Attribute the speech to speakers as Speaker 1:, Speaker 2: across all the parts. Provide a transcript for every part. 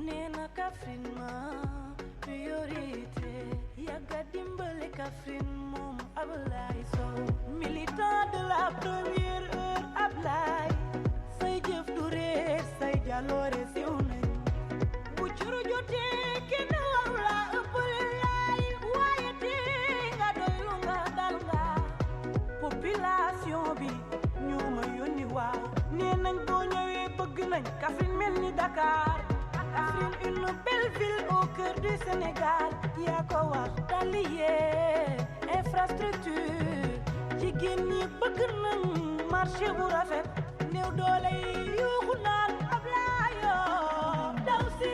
Speaker 1: Nena Kaffrine ma priorité yàgga dimbale Kaffrine moom Ablaye Sow militant de la première heure Ablaye say jëf du réer say jaloore siw nañ bu curu jotee kenn waru la ëppale laay waaye te nga doylu nga dal nga population bi ñoo ma yónni waaw nee nañ boo ñëwee bëgg nañ Kaffrine mel ni Dakar Kaffrine une belle ville au cœur du Sénégal yaa ko wax taliye infrastructure jigéen ñi bëgg nañ marché bu rafet néew doole yi yuuxu naan Ablaye yoo daw si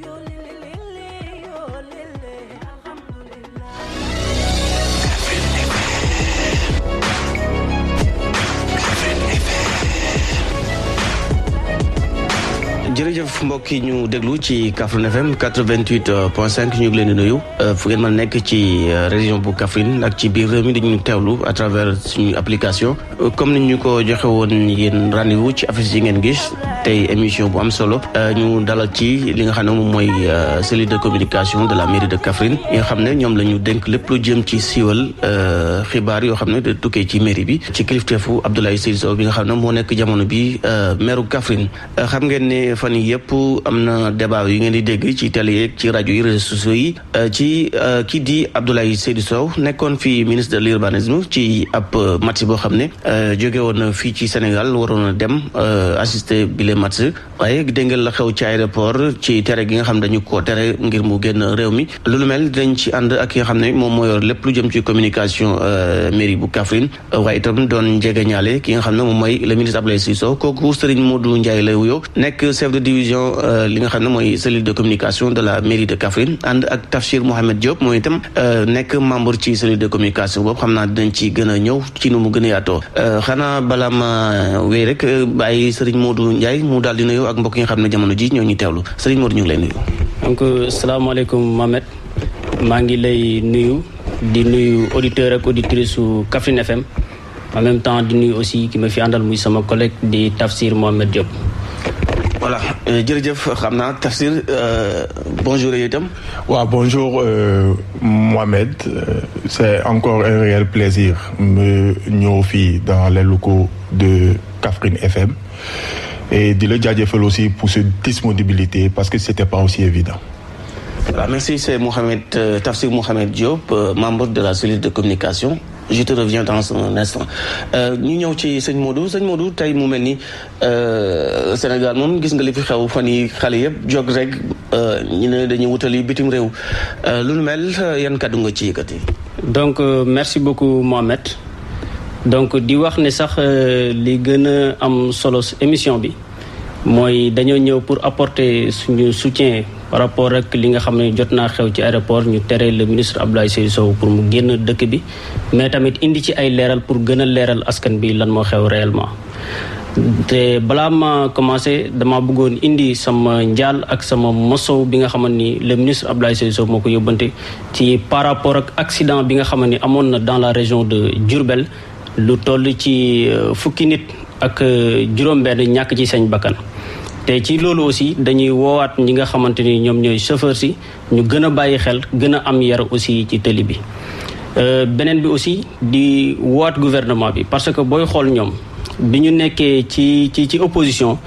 Speaker 1: yoo lele yoo lele alhamdulillah
Speaker 2: jërëjëf mbokk yi ñu déglu ci Kaffrine FM 88.5 ñu ngi leen di nuyu fu ngeen mën nekk ci région bu Kaffrine ak ci biir réew mi dañu teewlu à travers suñu application comme ni ñu ko joxe woon yéen rendez-vous ci affiche yi ngeen gis tey émission bu am solo ñu dalal ci li nga xam ne moom mooy cellule de communication de la mairie de Kaffrine yi nga xam ne ñoom la ñu dénk lépp lu jëm ci siiwal xibaar yoo xam ne da tukkee ci mairie bi ci kilifteefu Abdoulaye Seydou Sow bi nga xam ne moo nekk jamono bi maire Kaffrine xam ngeen ne fan yii yëpp am na débat yi ngeen di dégg ci télé yeeg ci rajo yi réseaux sociaux yi ci kii di Abdoulaye Seydou Sow nekkoon fi ministre de l'urbanisme ci ab match boo xam ne jóge woon fii ci Sénégal waroon a dem assister bile match waaye dégg ngeen la xew ci aéroport ci tere gi nga xam ne dañu ko tere ngir mu génn réew mi lu mel dinañ ci ànd ak ki nga xam ne moom moo yor lépp lu jëm ci communication mairie bu Kaffrine waaye itam doon jegeñaale ki nga xam ne moom mooy le ministre Abdoulaye Seydou Sow kooku Serigne Modou Ndiaye lay wuyoo nekk chef de division li nga xam ne mooy cellule de communication de la mairie de Kaffrine ànd ak Tafsir Mohamed Diop mooy itam nekk membre ci cellule de communication boobu xam naa dinañ ci gën a ñëw ci nu mu gën a yaatoo xanaa balaa ma wéy rek bàyyi Serigne Modou Ndiaye mu daal di nuyu ak mbokk yi nga xam ne jamono ji ñoo ñu teewlu Serigne Modou ñu ngi lay nuyu.
Speaker 3: donc salaamaaleykum Mohamed maa ngi lay nuyu di nuyu auditeur ak auditrice su Kaffrine FM en même temps di nuyu aussi ki ma fi àndal muy sama collègue di Tafsir Mohamed Diop.
Speaker 2: voilà jërëjëf xam naa Tafsir bonjour yooyu itam.
Speaker 4: waaw bonjour Mohamed c'est encore un réel plaisir me ñëw fii dans les locaux de Kaffrine FM et di la jaajëfal aussi pour cette disponibilité parce que c'était pas aussi évident.
Speaker 2: voilà merci c'est Tafsir Mohamed Diop membre de la cellule de communication. Je te reviens dans un instant ñu ñëw ci sëñ Modou tey mu mel ni Sénégal moom gis nga li fi xew fan yi xale yëpp jóg rek ñu ne dañuy wutali bitim réew lu nu mel yan kàddu nga ci yëkkati.
Speaker 3: donc merci beaucoup Mohamed donc di wax ne sax li gën a am solo émission bi mooy dañoo ñëw pour apporter suñu soutien par rapport ak li nga xam ne jot naa xew ci aéroport ñu tere le ministre Abdoulaye Seydou Sow pour mu génn dëkk bi mais tamit indi ci ay leeral pour gën a leeral askan bi lan moo xew réellement. te balaa ma commencé dama bëggoon indi sama njaal ak sama mosow bi nga xamante ni le ministre Abdoulaye Seydou Sow moo ko yóbbante ci par rapport ak accident bi nga xamante ni amoon na dans la région de Diourbel lu toll ci fukki nit ak juróom-benn ñàkk ci seen bakkan. te ci loolu aussi dañuy woowaat ñi nga xamante ni ñoom ñooy chauffeur si ñu gën a bàyyi xel gën a am yar aussi ci tëli bi beneen bi aussi di woowaat gouvernement bi parce que booy xool ñoom bi ñu nekkee ci opposition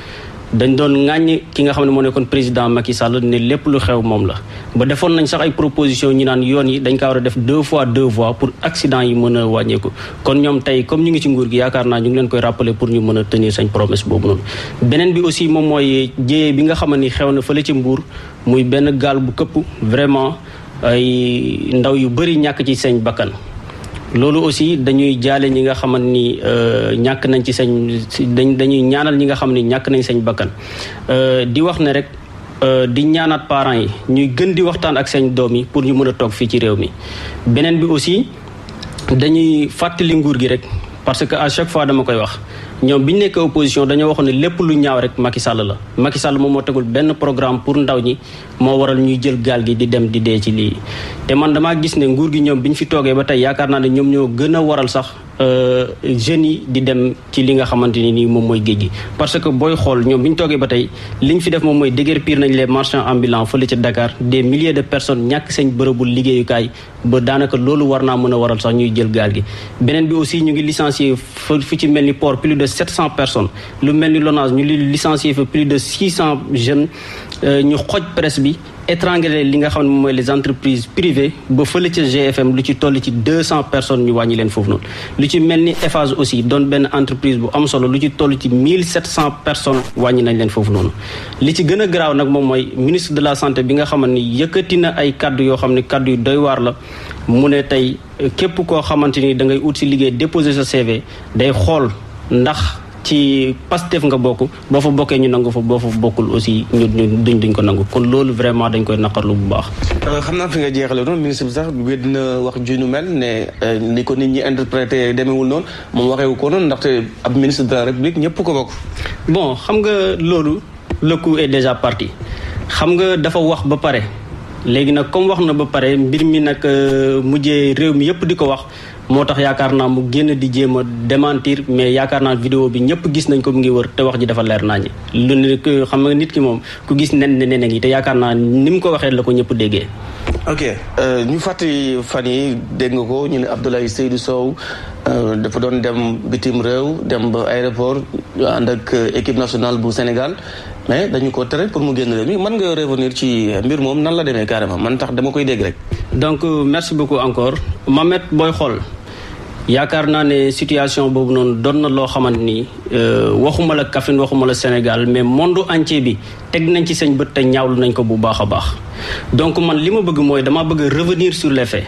Speaker 3: dañ doon ŋàññ ki nga xam ne moo nekkoon président Macky Sall ne lépp lu xew moom la ba defoon nañ sax ay proposition ñi naan yoon yi dañ kaa war a def 2 fois 2 voies pour accident yi mën a wàññeeku kon ñoom tey comme ñu ngi ci nguur gi yaakaar naa ñu ngi leen koy rappeler pour ñu mën a tenir seen promesse boobu noonu beneen bi aussi moom mooy jéyee bi nga xam ne xew na fële ci Mbuur muy benn gaal bu këpp vraiment ay ndaw yu bëri ñàkk ci seen bakkan loolu aussi dañuy jaale ñi nga xamante ni ñàkk nañ ci seen dañuy ñaanal ñi nga xam ne ñàkk nañ seen bakkan di wax ne rek di ñaanaat parents yi ñuy gën di waxtaan ak seen doom yi pour ñu mën a toog fii ci réew mi beneen bi aussi dañuy fàttali nguur gi rek parce que à chaque fois dama koy wax ñoom bi ñu nekkee opposition dañoo waxoon ne lépp lu ñaaw rek Macky Sall la Macky Sall moom moo tegul benn programme pour ndaw ñi moo waral ñuy jël gaal gi di dem di dee ci lii te man damaa gis ne nguur gi ñoom bi ñu fi toogee ba tey yaakaar naa ne ñoom ñoo gën a waral sax jeunes yi di dem ci li nga xamante ni nii moom mooy géej gi. parce que booy xool ñoom bi ñu toogee ba tey li ñu fi def moom mooy déguerpir nañ les marchands ambulants fële ca Dakar des milliers de personnes ñàkk seen bërëbul liggéeyukaay ba daanaka loolu war naa mën a waral sax ñuy jël gaal gi. beneen bi aussi ñu ngi licencier fu ci mel ni port plus de 700 personnes lu mel ni LONASE ñu licencier fa plus de 600 jeunes ñu xoj presse bi. étrangler li nga xam ne moom mooy les entreprises privées ba fële ca GFM lu ci toll ci 200 personnes ñu wàññi leen foofu noonu lu ci mel ni Eiffage aussi doon benn entreprise bu am solo lu ci toll ci 1700 personnes wàññi nañ leen foofu noonu. li ci gën a garaaw nag moom mooy ministre de la santé bi nga xamante ni yëkkati na ay kaddu yoo xam ne kaddu yu doy waar la mu ne tey képp koo xamante ni da ngay ut si liggéey déposer sa CV day xool ndax. ci Pastef nga bokk boo fa bokkee ñu nangu fa boo fa bokkul aussi ñu duñ ko nangu kon loolu vraiment dañ koy naqarlu bu baax.
Speaker 2: xam naa fi nga jeexale noonu ministre bi sax wéet dina wax ju nu mel ne ni ko nit ñi interprété demeewul noonu moom waxewu ko noonu ndaxte ab ministre de la république ñëpp ko bokk.
Speaker 3: bon xam nga loolu le coup est déjà parti xam nga dafa wax ba pare léegi nag comme wax na ba pare mbir mi nag mujjee réew mi yëpp di ko wax. moo tax yaakaar naa mu génn di jéem a démentir mais yaakaar naa vidéo bi ñëpp gis nañ ko mu ngi wër te wax ji dafa leer naññi lu ne xam nga nit ki moom ku gis nen ngi te yaakaar naa ni mu ko waxee la ko ñëpp déggee.
Speaker 2: ok ñu fàttali fan yi dégg nga ko ñu ne Abdoulaye Seydou Sow dafa doon dem bitim réew dem ba aéroport ànd ak équipe nationale bu Sénégal mais dañu ko tere pour mu génn réew mi mën nga revenir ci mbir moom nan la demee carrément man tax dama koy dégg rek.
Speaker 3: donc merci beaucoup encore Mamet booy xool. yaakaar naa ne situation boobu noonu doon na loo xamante ni waxuma la Kaffrine waxuma la Sénégal mais monde entier bi teg nañ ci seen bët te ñaawlu nañ ko bu baax a baax donc man li ma bëgg mooy dama bëgg revenir sur les faits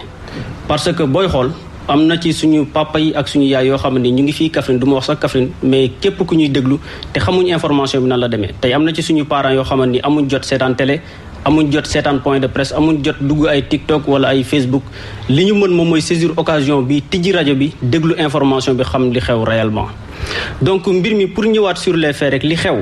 Speaker 3: parce que booy xool am na ci suñu papa yi ak suñu yaay yoo xam ne ñu ngi fii Kaffrine du ma wax sax Kaffrine mais képp ku ñuy déglu te xamuñ information bi nan la demee tey am na ci suñu parents yoo xamante ni amuñ jot seetaan télé amuñ jot seetaan point de presse amuñ jot dugg ay TikTok wala ay Facebook li ñu mën moom mooy saisir occasion bi tijji rajo bi déglu information bi xam li xew réellement. donc mbir mi pour ñëwaat sur les faits rek li xew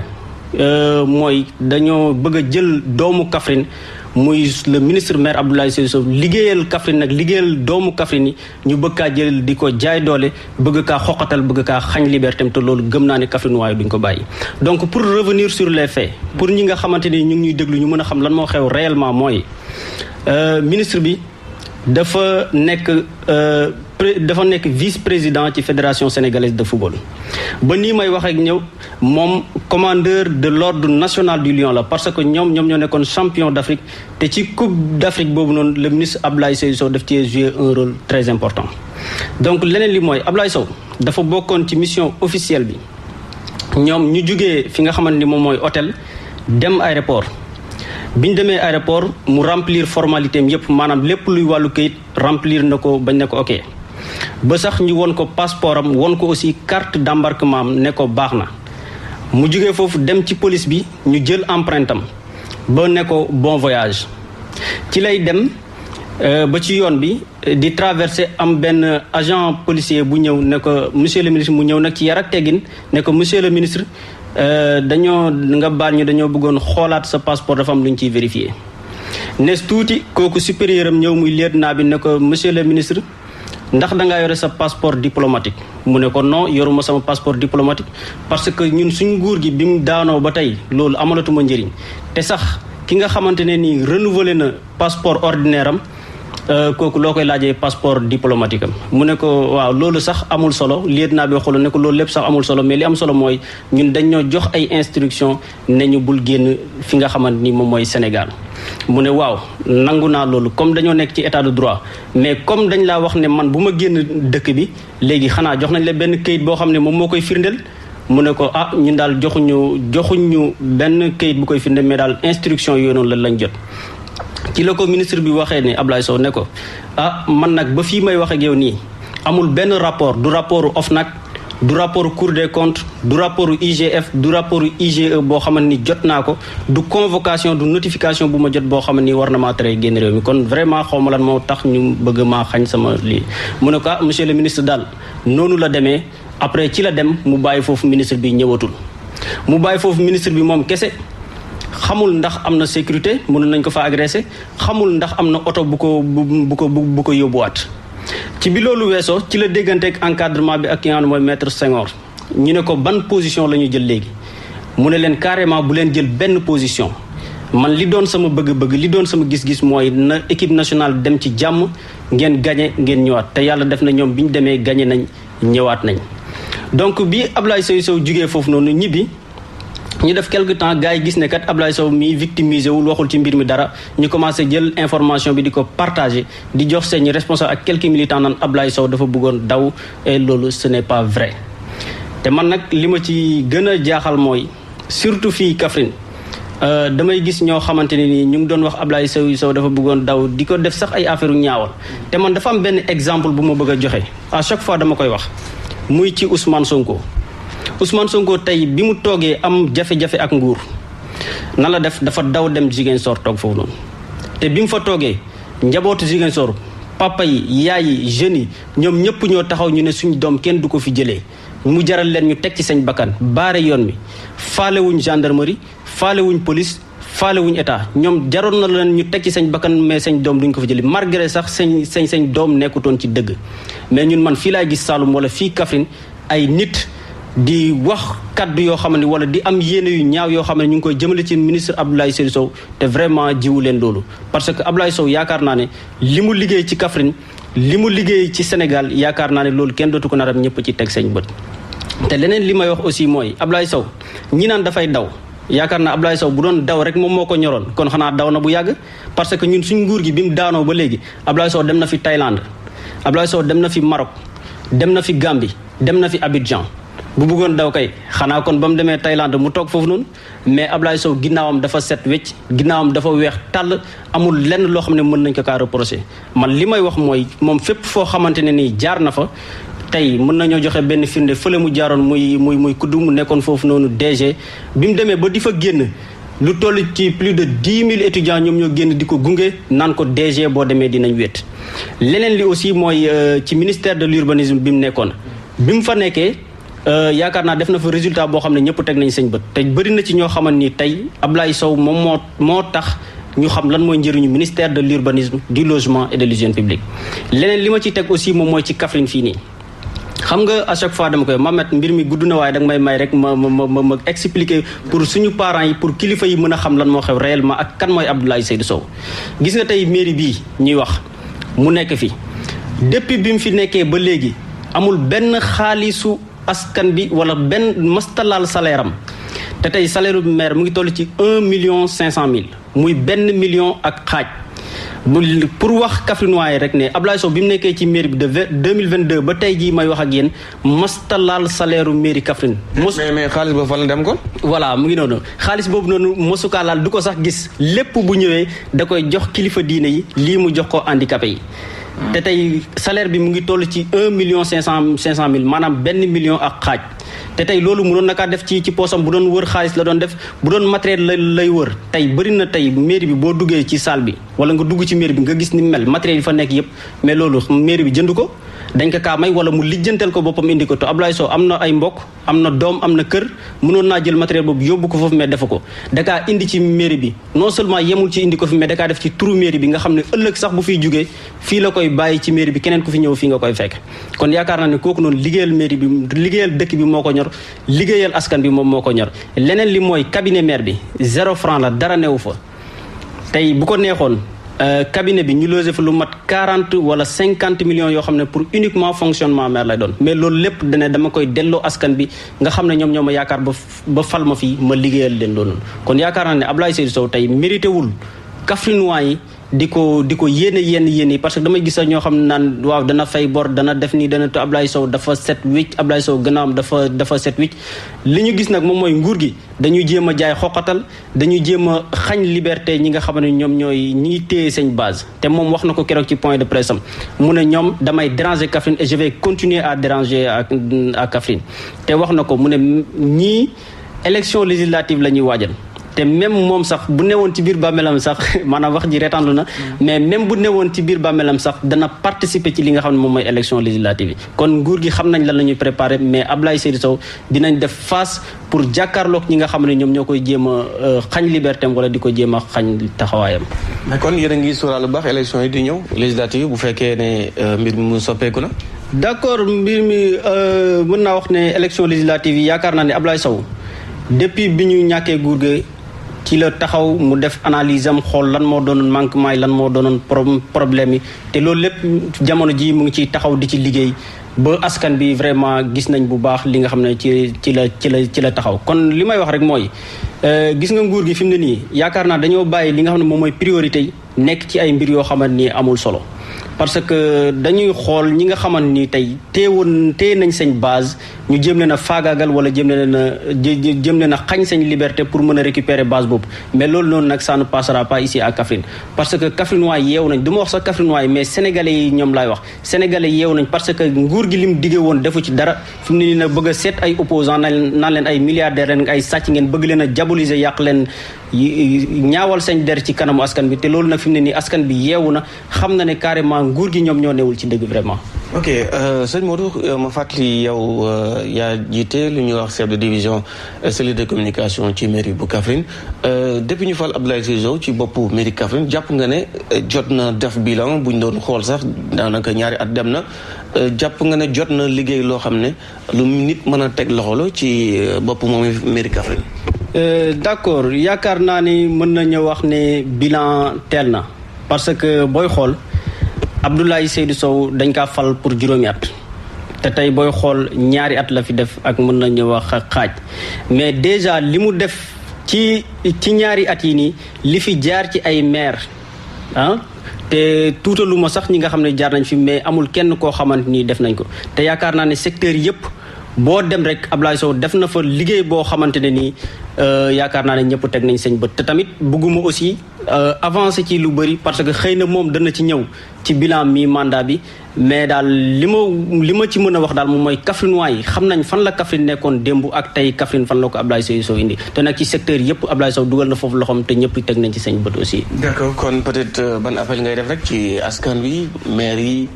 Speaker 3: mooy dañoo bëgg a jël doomu Kaffrine muy le ministre maire Abdoulaye Seydou Sow liggéeyal Kaffrine nag liggéeyal doomu Kaffrine yi ñu bëgg kaa jël di ko jaay doole bëgg kaa xoqatal bëgg kaa xañ liberté te loolu gëm naa ne Kaffrine waaye duñ ko bàyyi. donc pour revenir sur les faits pour ñi nga xamante ni ñu ngi ñuy déglu ñu mën a xam lan moo xew réellement mooy ministre bi dafa nekk vice-président ci fédération sénégalaise de football ba nii may wax ak ñëw moom commandeur de l'ordre national du Lion la parce que ñoom ñoo nekkoon champion d'Afrique te ci coupe d'Afrique boobu noonu le ministre Abdoulaye Seydou Sow daf ci jouer un rôle très important. donc leneen li mooy Abdoulaye Sow dafa bokkoon ci mission officielle bi ñoom ñu jugee fi nga xamante ni moom mooy hôtel dem aéroport. bi ñu demee aéroport mu remplir formalité am yëpp maanaam lépp luy wàllu këyit remplir na ko bañ ne ko ok ba sax ñu won ko passeport am won ko aussi carte d'embarquement am ne ko baax na mu jógee foofu dem ci police bi ñu jël empreinte am ba ne ko bon voyage ci lay dem ba ci yoon bi di traverser am benn agent policier bu ñëw ne ko monsieur le ministre mu ñëw nag ci yar ak teggin ne ko monsieur le ministre dañoo nga baal ñu dañoo bëggoon xoolaat sa passeport dafa am lu ñu ciy vérifier nes tuuti kooku supérieur am ñëw muy lieutenant bi ne ko monsieur le ministre ndax dangaa yore sa passeport diplomatique mu ne ko non yoruma sama passeport diplomatique parce que ñun suñ nguur gi bi mu daanoo ba tey loolu amalatuma njëriñ te sax ki nga xamante ne nii renouvelé na passeport ordinaire am kooku loo koy laajee passeport diplomatique am mu ne ko waaw loolu sax amul solo lieutenant bi waxul ne ko loolu lépp sax amul solo mais li am solo mooy ñun dañ ñoo jox ay instructions ne ñu bul génn fi nga xamante ni moom mooy Sénégal. mu ne waaw nangu naa loolu comme dañoo nekk ci état de droit mais comme dañ laa wax ne man bu ma génn dëkk bi léegi xanaa jox nañ la benn këyit boo xam ne moom moo koy firndeel mu ne ko ñun daal joxuñu benn këyit bu koy firndeel mais daal instruction yooyu noonu lañ jot. ci la ko ministre bi waxee ne Abdoulaye Sow ne ko man nag ba fii may wax ak yow nii amul benn rapport du rapport OFNAC du rapport Cour des comptes du rapport IGF du rapport IGE boo xamante ni jot naa ko du convocation du notification bu ma jot boo xamante ni war na maa tere génn réew mi kon vraiment xaw ma lan moo tax ñu bëgg maa xañ sama lii. mu ne ko monsieur le ministre daal noonu la demee après ci la dem mu bàyyi foofu ministre bi ñëwatul mu bàyyi foofu ministre bi moom kese. xamul ndax am na sécurité mënoon nañ ko fa agressé xamul ndax am na oto bu ko yóbbuwaat ci bi loolu weesoo ci la dégganteeg encadrement bi ak ki nga xam ne mooy maître Senghor ñu ne ko ban position la ñu jël léegi mu ne leen carrément bu leen jël benn position man li doon sama bëgg-bëgg li doon sama gis-gis mooy na équipe nationale dem ci jàmm ngeen gagné ngeen ñëwaat te yàlla def na ñoom bi ñu demee gagné nañ ñëwaat nañ. donc bi Abdoulaye Seydou Sow jugee foofu noonu ñibbi ñu def quelque temps gars yi gis ne kat Abdoulaye Sow mi victimisé wul waxul ci mbir mi dara ñu commencé jël information bi di ko partagé di jox seen responsable ak quelques militants naan Abdoulaye Sow dafa bëggoon daw et loolu ce n'est pas vrai. te man nag li ma ci gën a jaaxal mooy surtout fii Kaffrine damay gis ñoo xamante ne nii ñu ngi doon wax Abdoulaye Seydou Sow dafa bëggoon daw di ko def sax ay affaire ñaawal te man dafa am benn exemple bu ma bëgg a joxe à chaque fois dama koy wax muy ci Ousmane Sonko. Ousmane Sonko tey bi mu toogee am jafe-jafe ak nguur na la def dafa daw dem Ziguinchor toog foofu noonu te bi mu fa toogee njabootu Ziguinchor papa yi yaay yi jeunes yi ñoom ñëpp ñoo taxaw ñu ne suñu doom kenn du ko fi jëlee mu jaral leen ñu teg ci seen bakkan baare yoon mi faale wuñ gendarmerie faale wuñ police faale wuñ état ñoom jaroon na leen ñu teg ci seen bakkan mais seen doom duñ ko fi jëlee malgré sax seen doom nekkutoon ci dëgg mais ñun man fii laay gis Saloum wala fii Kaffrine ay nit di wax kaddu yoo xam ne wala di am yéene yu ñaaw yoo xam ne ñu ngi koy jëmale ci ministre Abdoulaye Seydou Sow te vraiment jiwu leen loolu parce que Abdoulaye Sow yaakaar naa ne li mu liggéey ci Kaffrine li mu liggéey ci Sénégal yaakaar naa ne loolu kenn dootu ko naram ñëpp ci teg seen bët. te leneen li may wax aussi mooy Abdoulaye Sow ñi naan dafay daw yaakaar naa Abdoulaye Sow bu doon daw rek moom moo ko ñoroon kon xanaa daw na bu yàgg parce que ñun suñ nguur gi bi mu daanoo ba léegi Abdoulaye Sow dem na fi Thaïlande Abdoulaye Sow dem na fi Maroc dem na fi Gambie dem na fi Abidjan. bu bëggoon daw kay xanaa kon ba mu demee Thaïlande mu toog foofu noonu mais Abdoulaye Sow ginnaawam dafa set wecc ginnaawam dafa weex tàll amul lenn loo xam ne mën nañ ko kaa reproché man li may wax mooy moom fépp foo xamante ne nii jaar na fa tey mën nañoo joxe benn firnde fële mu jaaroon muy kuddu mu nekkoon foofu noonu DG bi mu demee ba di fa génn lu toll ci plus de 10 000 étudiants ñoom ñoo génn di ko gunge naan ko DG boo demee dinañ wéet leneen li aussi mooy ci ministère de l'urbanisme bi mu nekkoon bi mu fa nekkee yaakaar naa def na fa résultat boo xam ne ñëpp teg nañ seen bët te bëri na ci ñoo xamante ni tey Abdoulaye Sow moom moo tax ñu xam lan mooy njëriñu ministère de l'urbanisme du logement et de l'hygiène publique leneen li ma ci teg aussi moom mooy ci Kaffrine fii nii xam nga à chaque fois dama koy Mamet mbir mi gudd na waaye danga may rek ma expliquer pour suñu parents yi pour kilifa yi mën a xam lan moo xew réellement ak kan mooy Abdoulaye Seydou Sow gis nga tey mairie bii ñuy wax mu nekk fi depuis bi mu fi nekkee ba léegi amul benn xaalisu askan bi wala benn mastalaal salaire am te tey salaire bu maire mu ngi toll ci 1,5 million muy 1 million ak xaaj pour wax Kaffrinois yi rek ne Abdoulaye Sow bi mu nekkee ci mairie bi de 2022 ba tey jii may wax ak yéen mastalaal salaire u mairie Kaffrine
Speaker 2: mais xaalis boobu fa la dem kon
Speaker 3: voilà mu ngi noonu xaalis boobu noonu mosukaa laal du ko sax gis lépp bu ñëwee da koy jox kilifa diine yi lii mu jox ko handicapé yi te tey salaire bi mu ngi toll ci 1,5 million maanaam 1 million ak xaaj te tey loolu mu doon nakaa def ci poosam bu doon wër xaalis la doon def bu doon matériel lay wër tey bëri na tey mairie bi boo duggee ci salle bi wala nga dugg ci mairie bi nga gis ni mel matériel yi fa nekk yëpp mais loolu mairie bi jënd ko dañ ko kaa may wala mu lijjantal ko boppam indi ko te Abdoulaye Sow am na ay mbokk am na doom am na kër mënoon naa jël matériel boobu yóbbu ko foofu mais defu ko dakaa indi ci mairie bi non seulement yemul ci indi ko fi mais dakaa def ci turu mairie bi nga xam ne ëllëg sax bu fiy jugee fii la koy bàyyi ci mairie bi keneen ku fi ñëw fii nga koy fekk kon yaakaar naa ne kooku noonu liggéeyal mairie bi liggéeyal dëkk bi moo ko ñor liggéeyal askan bi moom moo ko ñor leneen li mooy cabinet maire bi 0 franc la dara newu fa tey bu ko neexoon cabinet bi ñu logé fa lu mat 40 wala 50 millions yoo xam ne pour uniquement fonctionnement maire lay doon mais loolu lépp dama koy delloo askan bi nga xam ne ñoom ñoo ma yaakaar ba fal ma fii ma liggéeyal leen loolu kon yaakaar naa ne Abdoulaye Seydou Sow tey mérité wul Kaffrinois yi di ko yéene yi parce que damay gis ñoo xam ne naan waaw dana fay bor dana def nii dana te Abdoulaye Sow dafa set wicc Abdoulaye Sow gannaawam dafa set wicc li ñu gis nag moom mooy nguur gi dañuy jéem a jaay xoqatal dañuy jéem a xañ liberté ñi nga xam ne ñoom ñooy ñiy téye seen base te moom wax na ko keroog ci point de presse am mu ne ñoom damay déranger Kaffrine et je vais continuer à déranger à Kaffrine te wax na ko mu ne ñii élection législative la ñuy waajal te même moom sax bu newoon ci biir bàmmeelam sax maanaam wax ji reetaanlu na mais même bu newoon ci biir bàmmeelam sax dana participer ci li nga xam ne moom mooy élection législative yi kon nguur gi xam nañ lan la ñuy préparer mais Abdoulaye Seydou Sow dinañ def face pour jàkkaarloog ñi nga xam ne ñoom ñoo koy jéem a xañ liberté am wala di ko jéem a xañ taxawaayam.
Speaker 2: mais kon yéen a ngi sóoraal lu baax élection yi di ñëw législative bu fekkee ne mbir mi mu soppeeku na.
Speaker 3: d'accord mbir mi mën naa wax ne élection législative yi yaakaar naa ne Abdoulaye Sow depuis bi ñu ñàkkee nguur gi ci la taxaw mu def analyse am xool lan moo doonoon manquement yi lan moo doonoon problème yi te loolu lépp jamono ji mu ngi ciy taxaw di ci liggéey ba askan bi vraiment gis nañ bu baax li nga xam ne ci la taxaw kon li may wax rek mooy gis nga nguur gi fi mu ne nii yaakaar naa dañoo bàyyi li nga xam ne moom mooy priorité yi nekk ci ay mbir yoo xamante ni amul solo parce que dañuy xool ñi nga xamante ni tey téye nañ seen base ñu jëm leen a faagaagal wala jëm leen a xañ seen liberté pour mën a récupérer base boobu mais loolu noonu nag ça ne passera pas ici à Kaffrine parce que Kaffrinois yeewu nañ du ma wax sax Kaffrinois mais sénégalais yi ñoom laay wax sénégalais yeewu nañ parce que nguur gi lim diggee woon defu ci dara fi mu ne nii nag bëgg a seet ay opposants naan leen ay milliardaires leen ay sàcc ngeen bëgg leen a diaboliser yàq leen ñaawal seen der ci kanamu askan bi te loolu nag fi mu ne nii askan bi yeewu na xam na ne carrément nguur gi ñoom ñoo newul ci dëgg vraiment.
Speaker 2: ok sëñ Modou ma fàttali yow yaa jiite lu ñuy wax chef de division cellule de communication ci mairie bu Kaffrine depuis ñu fal Abdoulaye Seydou Sow ci boppu mairie Kaffrine jàpp nga ne jot na def bilan bu ñu doon xool sax daanaka ñaari at dem na jàpp nga ne jot na liggéey loo xam ne lu nit mën a teg loxo la ci boppu moom mairie Kaffrine.
Speaker 3: d'accord yaakaar naa ni mën nañu wax ne bilan teel na parce que booy xool Abdoulaye Seydou Sow dañ kaa fal pour juróomi at te tey booy xool ñaari at la fi def ak mën nañu wax xaaj mais déjà li mu def ci ñaari at yi nii li fi jaar ci ay maire te tuutaluma sax ñi nga xam ne jaar nañ fi mais amul kenn koo xamante ni def nañ ko te yaakaar naa ne secteur yépp boo dem rek Abdoulaye Sow def na fa liggéey boo xamante ne nii yaakaar naa ne ñëpp teg nañ seen bët te tamit bëgguma aussi avancer ci lu bëri parce que xëy na moom dana ci ñëw ci bilan mi mandat bi mais daal li ma ci mën a wax daal moom mooy Kaffrinois yi xam nañ fan la Kaffrine nekkoon démb ak tey Kaffrine fan la ko Abdoulaye Seydou Sow indi te nag ci secteur yëpp Abdoulaye Sow dugal na foofu loxoom te ñëpp teg nañ ci seen bët aussi.
Speaker 2: d'accord kon peut-être ban appel ngay def rek ci askan wi maire yi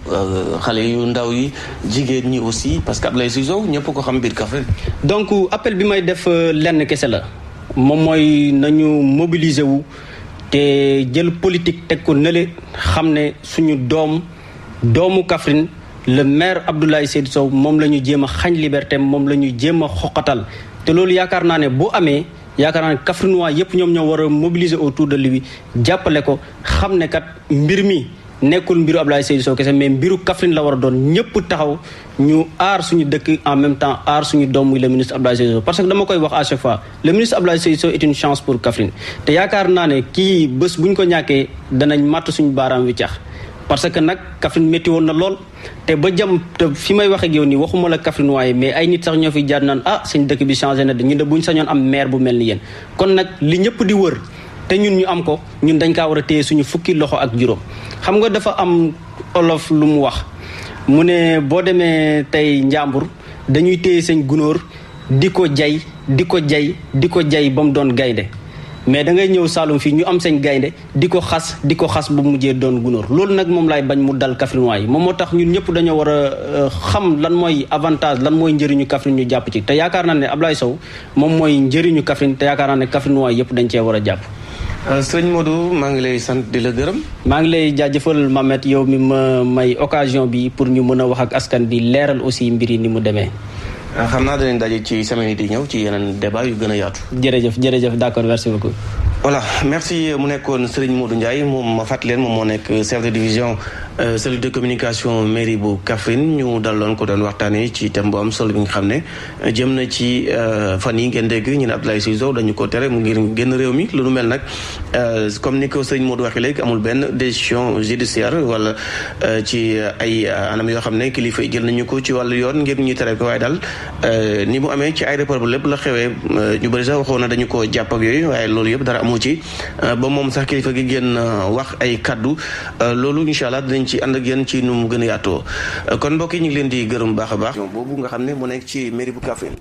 Speaker 2: xale yu ndaw yi jigéen ñi aussi parce que Abdoulaye Seydou Sow ñëpp ko xam biir Kaffrine.
Speaker 3: donc appel bi may def lenn kese la moom mooy nañu mobiliser wu te jël politique teg ko nële xam ne suñu doomu Kaffrine le maire Abdoulaye Seydou Sow moom la ñu jéem a xañ liberté moom la ñu jéem a xoqatal te loolu yaakaar naa ne bu amee yaakaar naa ne Kaffrinois yépp ñoom ñoo war a mobiliser autour de lui jàppale ko xam ne kat mbir mi nekkul mbiru Abdoulaye Seydou Sow kese mais mbiru Kaffrine la war a doon ñëpp taxaw ñu aar suñu dëkk en même temps aar suñu doom muy le ministre Abdoulaye Seydou Sow parce que dama koy wax à chaque fois le ministre Abdoulaye Seydou Sow est une chance pour Kaffrine te yaakaar naa ne kii bés bu ñu ko ñàkkee danañ màtt suñu baaraam wi cax parce que nag Kaffrine métti woon na lool te ba jam te fi may wax ak yow nii waxuma la Kaffrine waaye mais ay nit sax ñoo fi jaar naan seen dëkk bi changé na de ñu de buñ sañoon am maire bu mel ni yéen kon nag li ñëpp di wër te ñun ñu am ko ñun dañ kaa war a téye suñu fukki loxo ak juróom xam nga dafa am olof lu mu wax mu ne boo demee tey njàmbur dañuy téye seen gunóor di ko jay ba mu doon gaynde mais da ngay ñëw Saloum fii ñu am seen gaynde di ko xas ba mujjee doon gunóor loolu nag moom laay bañ mu dal Kaffrinois yi moom moo tax ñun ñëpp dañoo war a xam lan mooy avantage lan mooy njëriñu Kaffrine ñu jàpp ci te yaakaar naa ne Abdoulaye Sow moom mooy njëriñu Kaffrine te yaakaar naa ne Kaffrinois yëpp dañ cee war a jàpp.
Speaker 2: sëñ Modou maa ngi lay sant di la gërëm.
Speaker 3: maa ngi lay jaajëfal Mamet yow mi ma may occasion bi pour ñu mën a wax ak askan bi leeral aussi mbir yi ni mu demee.
Speaker 2: xam naa danañ daje ci semaine yi di ñëw ci yeneen débat yu gën a yaatu.
Speaker 3: jërëjëf d'accord merci beaucoup.
Speaker 2: voilà merci mu nekkoon Serigne Modou Ndiaye moom ma fàttali leen moom moo nekk chef de division cellule de communication mairie bu Kaffrine ñu daloon ko doon waxtaanee ci thème bu am solo bi nga xam ne jëm na ci fan yi ngeen dégg ñu ne Abdoulaye Seydou Sow dañu ko tere mu ngir génn réew mi lu nu mel nag comme ni ko Serigne Modou waxee léegi amul benn décision judiciaire wala ci ay anam yoo xam ne kilifa yi jël nañu ko ci wàllu yoon ngir ñu tere ko waaye daal ni mu amee ci aéroport bu lépp la xewee ñu bëri sax waxoon na dañu ko jàpp ak yooyu waaye loolu yëpp dara amu ci ba moom sax kilifa gi génn wax ay kaddu loolu incha allah dinañ ci ànd ak yéen ci nu mu gën a yaatoo kon mbokk yi ñu ngi leen di gërëm baax a baax boobu nga xam ne mu nekk ci mairie bu Kaffrine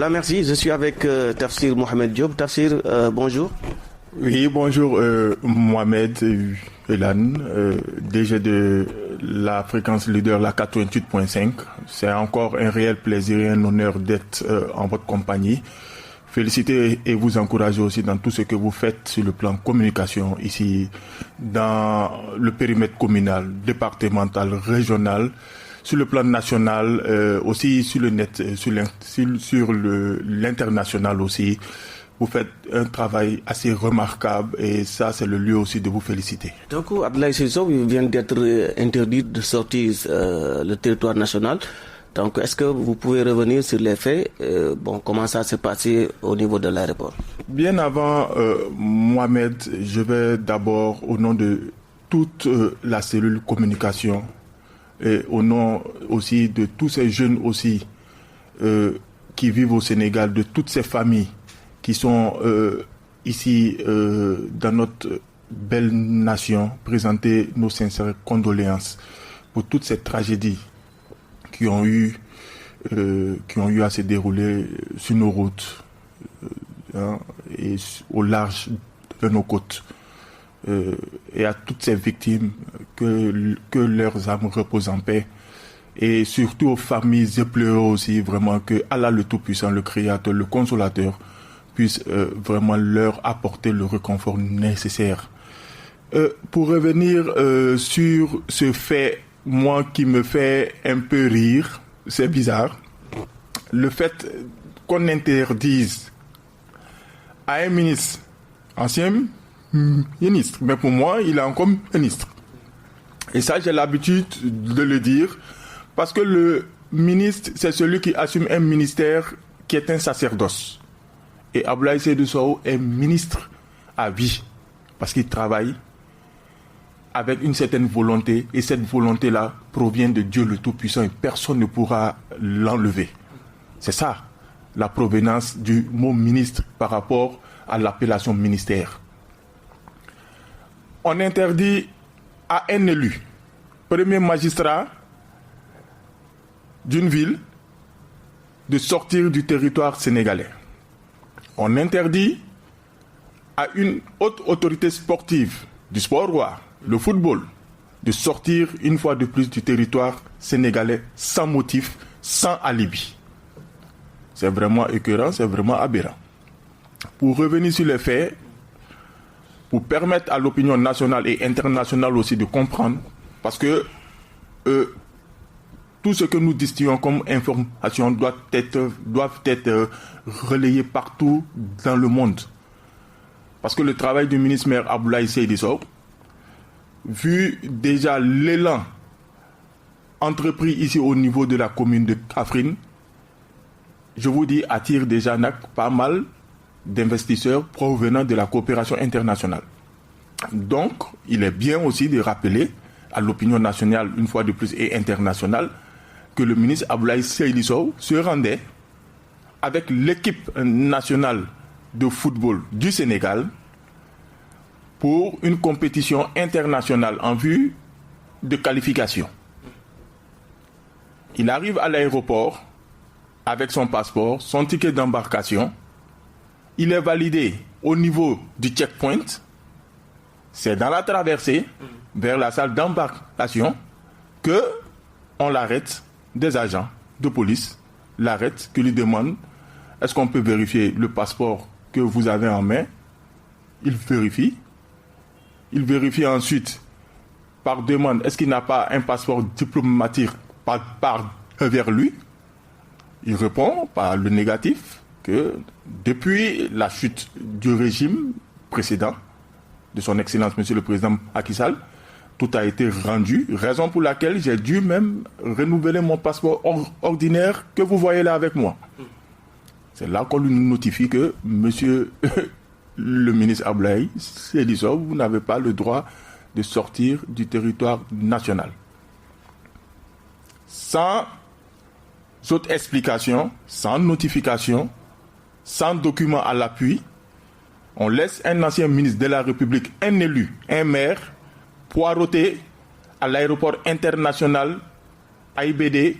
Speaker 2: Voilà, merci. Je suis avec Tafsir Mohamed Diop. Tafsir, bonjour.
Speaker 4: Oui, bonjour Mohamed Elan, DG de la fréquence leader, la 88.5. C'est encore un réel plaisir et un honneur d'être en votre compagnie. Féliciter et vous encourager aussi dans tout ce que vous faites sur le plan communication ici, dans le périmètre communal, départemental, régional, sur le plan national, aussi sur le net, sur l'international aussi. Vous faites un travail assez remarquable et ça, c'est le lieu aussi de vous féliciter.
Speaker 2: Donc, Abdoulaye Seydou Sow vient d'être interdit de sortir le territoire national. Donc, est-ce que vous pouvez revenir sur les faits? Comment ça s'est passé au niveau de l'aéroport?
Speaker 4: Bien avant, Mohamed, je vais d'abord, au nom de toute la cellule communication et au nom aussi de tous ces jeunes aussi qui vivent au Sénégal, de toutes ces familles qui sont ici dans notre belle nation, présenter nos sincères condoléances pour toutes ces tragédies qui ont eu à se dérouler sur nos routes et au large de nos côtes. Et à toutes ces victimes, que leurs âmes reposent en paix. Et surtout aux familles éplorées aussi, vraiment que Allah le Tout-Puissant, le Créateur, le Consolateur, puisse vraiment leur apporter le réconfort nécessaire. Pour revenir sur ce fait, moi qui me fait un peu rire, c'est bizarre, le fait qu'on interdise à un ministre, ancien ministre, mais pour moi, il est encore ministre. Et ça, j'ai l'habitude de le dire, parce que le ministre, c'est celui qui assume un ministère qui est un sacerdoce. Et Abdoulaye Seydou Sow est ministre à vie, parce qu'il travaille avec une certaine volonté, et cette volonté-là provient de Dieu le Tout-Puissant, et personne ne pourra l'enlever. C'est ça, la provenance du mot ministre par rapport à l'appellation ministère. On interdit à un élu, premier magistrat d'une ville, de sortir du territoire sénégalais. On interdit à une haute autorité sportive, du sport roi, le football, de sortir une fois de plus du territoire sénégalais sans motif, sans alibi. C'est vraiment écœurant, c'est vraiment aberrant. Pour revenir sur les faits, pour permettre à l'opinion nationale et internationale aussi de comprendre, parce que tout ce que nous distillons comme information doivent être relayé partout dans le monde. Parce que le travail du ministre maire Abdoulaye Seydou Sow, vu déjà l'élan entrepris ici au niveau de la commune de Kaffrine, je vous dis, attire déjà pas mal d'investisseurs provenant de la coopération internationale. Donc, il est bien aussi de rappeler à l'opinion nationale, une fois de plus, et internationale, que le ministre Abdoulaye Seydou Sow se rendait avec l'équipe nationale de football du Sénégal pour une compétition internationale en vue de qualification. Il arrive à l'aéroport avec son passeport, son ticket d'embarcation. Il est validé au niveau du checkpoint. C'est dans la traversée vers la salle d'embarcation que on l'arrête. Des agents de police l'arrêtent, qui lui demandent: est-ce qu'on peut vérifier le passeport que vous avez en main? Il vérifie. Il vérifie ensuite par demande: est-ce qu'il n'a pas un passeport diplomatique vers lui? Il répond par le négatif, que depuis la chute du régime précédent de son Excellence Monsieur le Président Macky Sall, tout a été rendu, raison pour laquelle j'ai dû même renouveler mon passeport ordinaire que vous voyez là avec moi. C'est là qu'on nous notifie que monsieur le ministre Abdoulaye Seydou Sow, vous n'avez pas le droit de sortir du territoire national. Sans autre explication, sans notification, sans document à l'appui, on laisse un ancien ministre de la République, un élu, un maire, poireauté à l'aéroport international AIBD,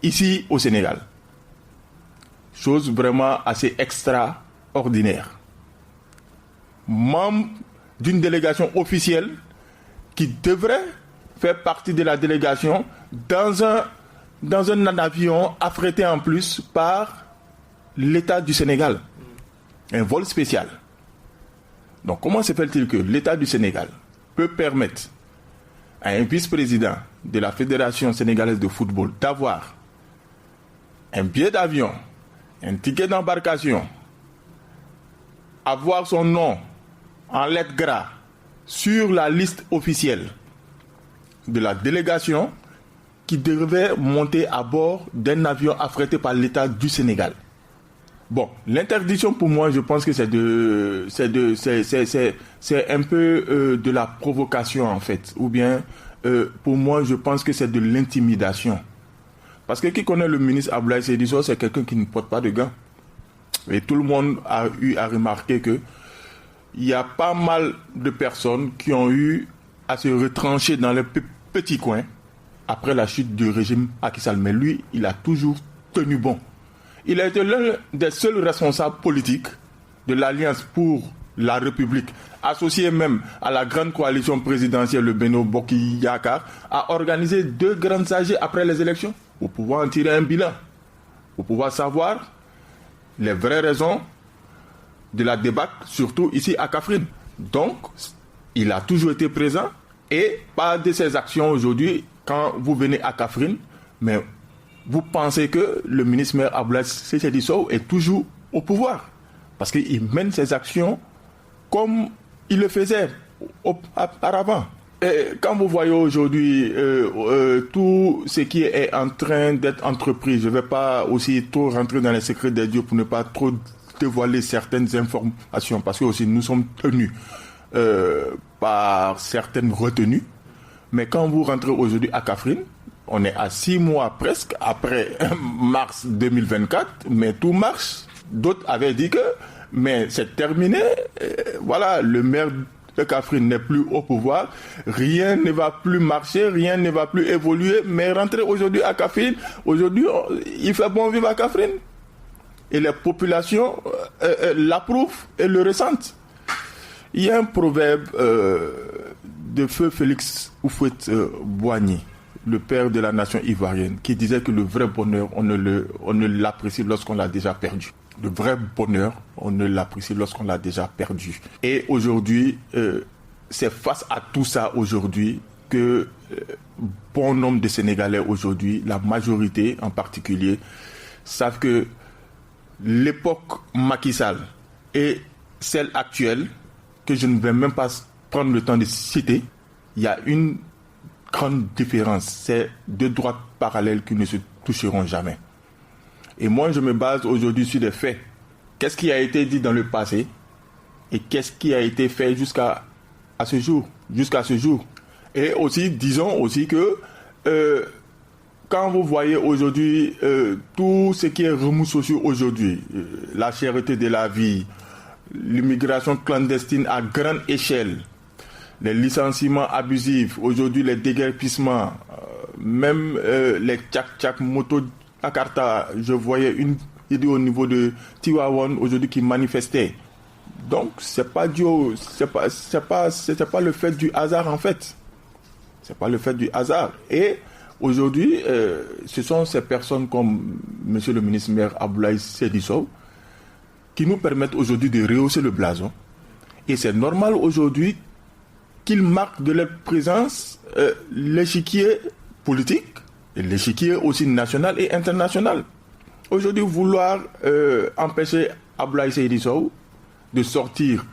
Speaker 4: ici au Sénégal. chose vraiment assez extraordinaire. Membre d'une délégation officielle qui devrait faire partie de la délégation dans un avion affrété en plus par l'État du Sénégal. Un vol spécial. Donc comment se fait-il que l'État du Sénégal peut permettre à un vice-président de la Fédération sénégalaise de football d'avoir un billet d'avion, un ticket d'embarcation, avoir son nom en lettres gras sur la liste officielle de la délégation qui devait monter à bord d'un avion affrété par l'État du Sénégal. Bon, l'interdiction pour moi, je pense que c'est un peu de la provocation en fait, ou bien pour moi, je pense que c'est de l'intimidation. Parce que qui connaît le ministre Abdoulaye Seydou Sow, c'est quelqu'un qui ne porte pas de gants. Et tout le monde a eu à remarquer que il y a pas mal de personnes qui ont eu à se retrancher dans les petits coins après la chute du régime Macky Sall. Mais lui, il a toujours tenu bon. Il a été l'un des seuls responsables politiques de l'Alliance pour la République, associé même à la grande coalition présidentielle, le Benno Bokk Yakaar, à organiser 2 grandes AG après les élections pour pouvoir en tirer un bilan, pour pouvoir savoir les vraies raisons de la débâcle, surtout ici à Kaffrine. Donc, il a toujours été présent et pas de ses actions aujourd'hui, quand vous venez à Kaffrine, mais vous pensez que le ministre maire Abdoulaye Seydou Sow est toujours au pouvoir. Parce qu'il mène ses actions comme il le faisait auparavant. Et quand vous voyez aujourd'hui tout ce qui est en train d'être entrepris, je ne vais pas aussi trop rentrer dans les secrets des dieux pour ne pas trop dévoiler certaines informations, parce que aussi nous sommes tenus par certaines retenues. Mais quand vous rentrez aujourd'hui à Kaffrine, on est à 6 mois presque après mars 2024, mais tout marche. D'autres avaient dit que, mais c'est terminé, voilà, le maire de Kaffrine n'est plus au pouvoir, rien ne va plus marcher, rien ne va plus évoluer, mais rentrer aujourd'hui à Kaffrine, aujourd'hui, il fait bon vivre à Kaffrine. Et les populations l'approuvent et le ressentent. Il y a un proverbe de feu Félix Houphouët-Boigny, le père de la nation ivoirienne, qui disait que le vrai bonheur, on ne l'apprécie lorsqu'on l'a déjà perdu. Le vrai bonheur, on ne l'apprécie lorsqu'on l'a déjà perdu. Et aujourd'hui, c'est face à tout ça aujourd'hui que bon nombre de Sénégalais aujourd'hui, la majorité en particulier, savent que l'époque Macky Sall et celle actuelle, que je ne vais même pas prendre le temps de citer, il y a une grande différence. C'est 2 droites parallèles qui ne se toucheront jamais. Et moi, je me base aujourd'hui sur des faits. Qu'est-ce qui a été dit dans le passé et qu'est-ce qui a été fait jusqu'à ce jour. Et aussi, disons aussi que quand vous voyez aujourd'hui tout ce qui est remous sociaux aujourd'hui, la cherté de la vie, l'immigration clandestine à grande échelle, les licenciements abusifs, aujourd'hui les déguerpissements, même les tchak-tchak moto Jakarta, je voyais une vidéo au niveau de Tivaouane aujourd'hui qui manifestait. Donc c'est pas le fait du hasard en fait. C'est pas le fait du hasard. Et aujourd'hui, ce sont ces personnes comme Monsieur le ministre maire Abdoulaye Seydou Sow qui nous permettent aujourd'hui de rehausser le blason. Et c'est normal aujourd'hui qu'ils marquent de leur présence l'échiquier politique, et l'échiquier aussi national et international. Aujourd'hui, vouloir empêcher Abdoulaye Seydou Sow de sortir